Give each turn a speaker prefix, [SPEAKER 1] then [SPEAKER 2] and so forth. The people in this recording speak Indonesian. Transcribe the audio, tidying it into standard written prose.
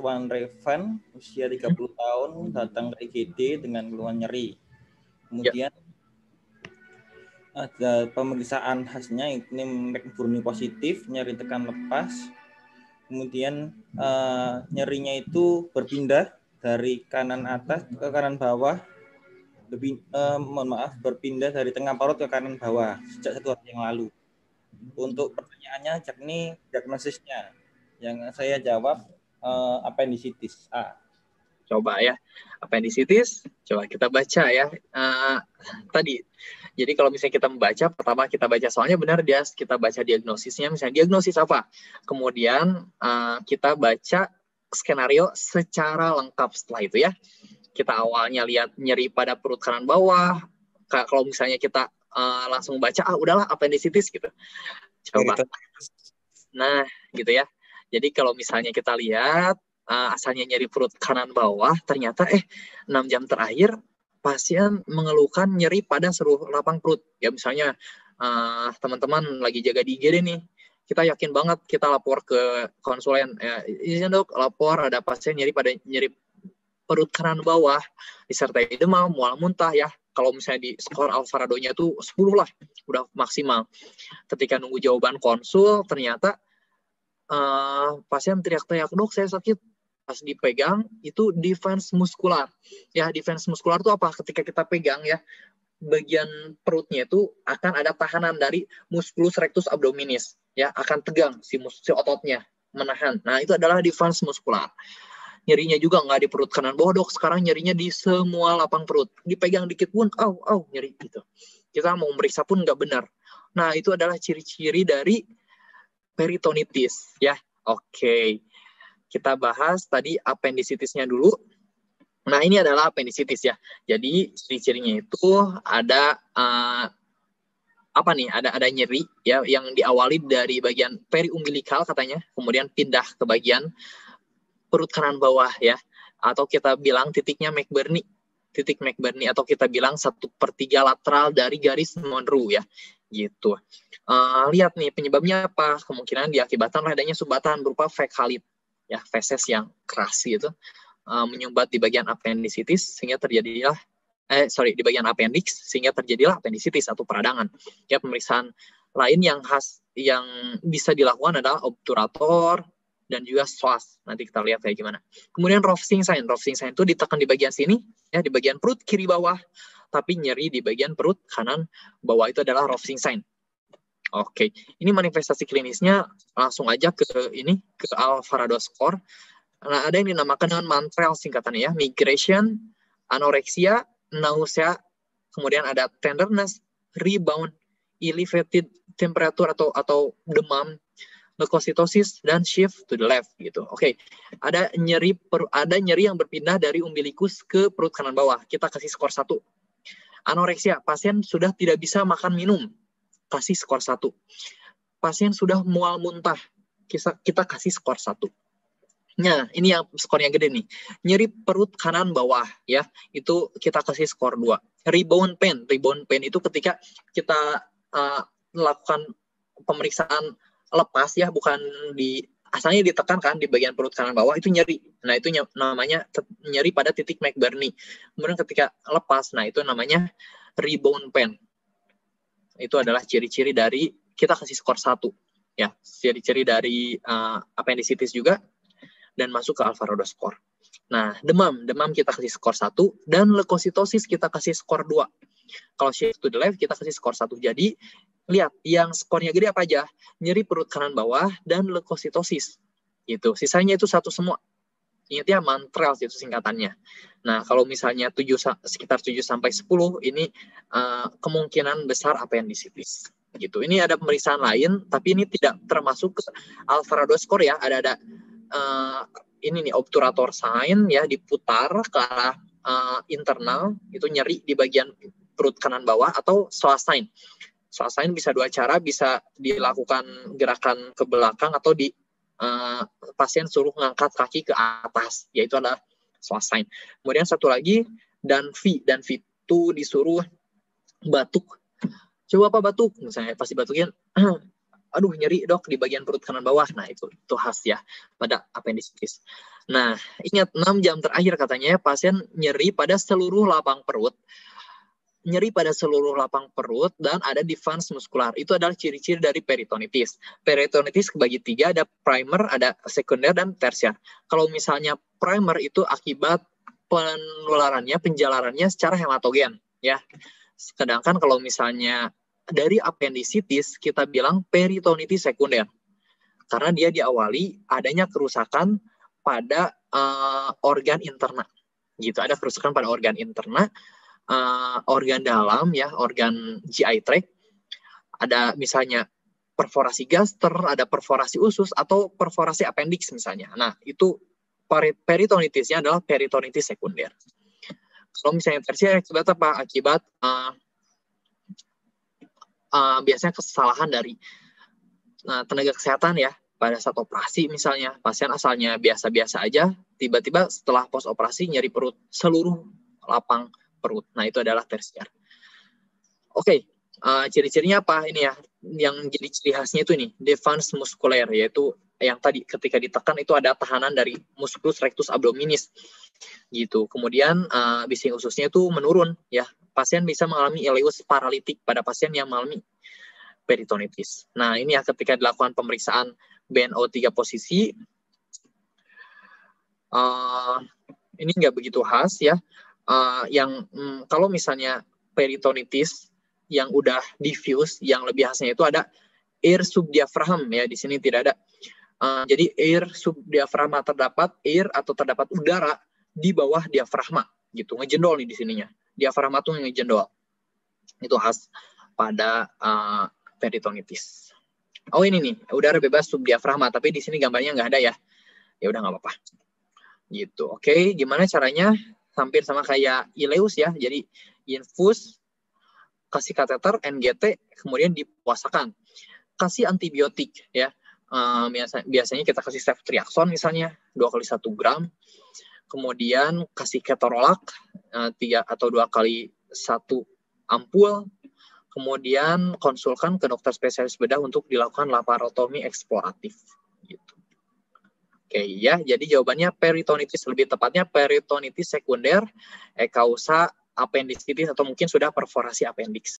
[SPEAKER 1] Irwan Revan, usia 30 tahun, datang ke IGD dengan keluhan nyeri. Kemudian ada pemeriksaan khasnya, ini McBurney positif, nyeri tekan lepas. Kemudian nyerinya itu berpindah dari kanan atas ke kanan bawah. Berpindah dari tengah parut ke kanan bawah sejak 1 hari yang lalu. Untuk pertanyaannya, yakni diagnosisnya, yang saya jawab appendicitis A.
[SPEAKER 2] Coba ya, appendicitis, coba kita baca ya. Tadi, jadi kalau misalnya kita membaca, pertama kita baca soalnya benar dia, kita baca diagnosisnya, misalnya diagnosis apa. Kemudian kita baca skenario secara lengkap setelah itu ya. Kita awalnya lihat nyeri pada perut kanan bawah. Kalau misalnya kita langsung baca, udahlah appendicitis gitu. Coba. Nah, gitu ya. Jadi kalau misalnya kita lihat asalnya nyeri perut kanan bawah, ternyata 6 jam terakhir pasien mengeluhkan nyeri pada seluruh lapang perut. Ya misalnya teman-teman lagi jaga di IGD nih, kita yakin banget kita lapor ke konsulen, izin dok lapor ada pasien nyeri perut kanan bawah disertai demam, mual muntah ya. Kalau misalnya di skor Alvarado-nya tuh 10 lah, udah maksimal. Ketika nunggu jawaban konsul, ternyata pasien teriak-teriak, dok saya sakit. Pas dipegang, itu defense muskular. Ya, defense muskular itu apa? Ketika kita pegang ya, bagian perutnya itu akan ada tahanan dari musculus rectus abdominis. Ya, akan tegang si ototnya, menahan. Nah, itu adalah defense muskular. Nyerinya juga nggak di perut kanan bawah, dok. Sekarang nyerinya di semua lapang perut. Dipegang dikit pun, nyeri gitu. Kita mau meriksa pun nggak benar. Nah, itu adalah ciri-ciri dari peritonitis. Ya, oke. Kita bahas tadi appendicitisnya dulu. Nah, ini adalah appendicitis ya. Jadi, ciri-cirinya itu ada ada nyeri ya yang diawali dari bagian periumbilikal katanya, kemudian pindah ke bagian perut kanan bawah ya, atau kita bilang titiknya McBurney, titik McBurney, atau kita bilang 1/3 lateral dari garis Monroe ya, gitu. Lihat nih penyebabnya apa? Kemungkinan diakibatkan oleh adanya sumbatan berupa fekalit ya, feses yang keras gitu, menyumbat di bagian appendicitis sehingga terjadilah di bagian appendix sehingga terjadilah appendicitis atau peradangan. Ya, pemeriksaan lain yang khas yang bisa dilakukan adalah obturator dan juga SWAS. Nanti kita lihat kayak gimana. Kemudian Rovsing sign. Rovsing sign itu ditekan di bagian sini, ya di bagian perut kiri bawah, tapi nyeri di bagian perut kanan bawah, itu adalah Rovsing sign. Oke, ini manifestasi klinisnya langsung aja ke Alvarado score. Nah, ada yang dinamakan dengan Mantrell singkatannya ya, migration, anoreksia, nausea, kemudian ada tenderness, rebound, elevated temperature atau demam, leukocytosis, dan shift to the left gitu. Oke. Ada nyeri yang berpindah dari umbilikus ke perut kanan bawah. Kita kasih skor 1. Anoreksia, pasien sudah tidak bisa makan minum. Kasih skor 1. Pasien sudah mual muntah. Kita kasih skor 1. Nah, ini yang skornya gede nih. Nyeri perut kanan bawah ya, itu kita kasih skor 2. Rebound pain itu ketika kita melakukan pemeriksaan lepas ya, bukan asalnya ditekan kan di bagian perut kanan bawah, itu nyeri. Nah, itu namanya nyeri pada titik McBurney. Kemudian ketika lepas, nah itu namanya rebound pain. Itu adalah ciri-ciri dari, kita kasih skor 1 ya, ciri-ciri dari appendicitis juga, dan masuk ke Alvarado score. Nah, demam kita kasih skor 1, dan leukositosis kita kasih skor 2. Kalau shift to the left kita kasih skor 1. Jadi lihat yang skornya gede apa aja? Nyeri perut kanan bawah dan leukositosis. Gitu. Sisanya itu 1 semua. Ingat ya, Mantrell itu singkatannya. Nah, kalau misalnya sekitar 7 sampai 10 ini kemungkinan besar appendicitis. Gitu. Ini ada pemeriksaan lain, tapi ini tidak termasuk ke Alvarado score ya. Ada ini nih obturator sign ya, diputar ke arah internal, itu nyeri di bagian perut kanan bawah, atau SWAS sign. SWAS sign bisa 2 cara, bisa dilakukan gerakan ke belakang atau pasien suruh ngangkat kaki ke atas, yaitu adalah SWAS sign. Kemudian satu lagi dan V itu disuruh batuk. Coba apa batuk? Misalnya pasti batukin aduh nyeri dok di bagian perut kanan bawah. Nah itu khas ya pada appendicitis. Nah ingat 6 jam terakhir katanya pasien nyeri pada seluruh lapang perut. Nyeri pada seluruh lapang perut dan ada defense muskular. Itu adalah ciri-ciri dari peritonitis. Peritonitis kebagi 3, ada primer, ada sekunder, dan tersier. Kalau misalnya primer itu akibat penularannya, penjalarannya secara hematogen, ya. Sedangkan kalau misalnya dari appendicitis, kita bilang peritonitis sekunder. Karena dia diawali adanya kerusakan pada organ interna. Gitu, ada kerusakan pada organ interna. Organ dalam ya, organ GI tract, ada misalnya perforasi gaster, ada perforasi usus atau perforasi appendix misalnya. Nah, itu peritonitisnya adalah peritonitis sekunder. Kalau misalnya tersier akibat apa? Akibat biasanya kesalahan dari tenaga kesehatan ya, pada saat operasi misalnya, pasien asalnya biasa-biasa aja, tiba-tiba setelah post operasi nyeri perut seluruh lapang perut. Nah, itu adalah tersier. Oke, ciri-cirinya apa ini ya? Yang jadi ciri khasnya itu nih, defense muskuler, yaitu yang tadi ketika ditekan itu ada tahanan dari musculus rectus abdominis gitu. Kemudian bising ususnya itu menurun ya. Pasien bisa mengalami ileus paralitik pada pasien yang mengalami peritonitis. Nah, ini ya ketika dilakukan pemeriksaan BNO3 posisi ini nggak begitu khas ya. Kalau misalnya peritonitis yang udah diffuse, yang lebih khasnya itu ada air subdiafragm ya, di sini tidak ada. Jadi air subdiafragma, terdapat air atau terdapat udara di bawah diafragma gitu, ngejendol nih di sininya. Diafragma tuh ngejendol. Itu khas pada peritonitis. Oh ini nih, udara bebas subdiafragma, tapi di sini gambarnya nggak ada ya. Ya udah nggak apa-apa. Gitu. Oke, gimana caranya? Hampir sama kayak ileus ya. Jadi infus, kasih kateter, NGT, kemudian dipuasakan. Kasih antibiotik ya. Biasanya kita kasih ceftriaxone misalnya 2 kali 1 gram. Kemudian kasih ketorolak 3 atau 2 kali 1 ampul. Kemudian konsulkan ke dokter spesialis bedah untuk dilakukan laparotomi eksploratif. Gitu. Oke ya, jadi jawabannya peritonitis, lebih tepatnya peritonitis sekunder, kausa appendicitis atau mungkin sudah perforasi appendix.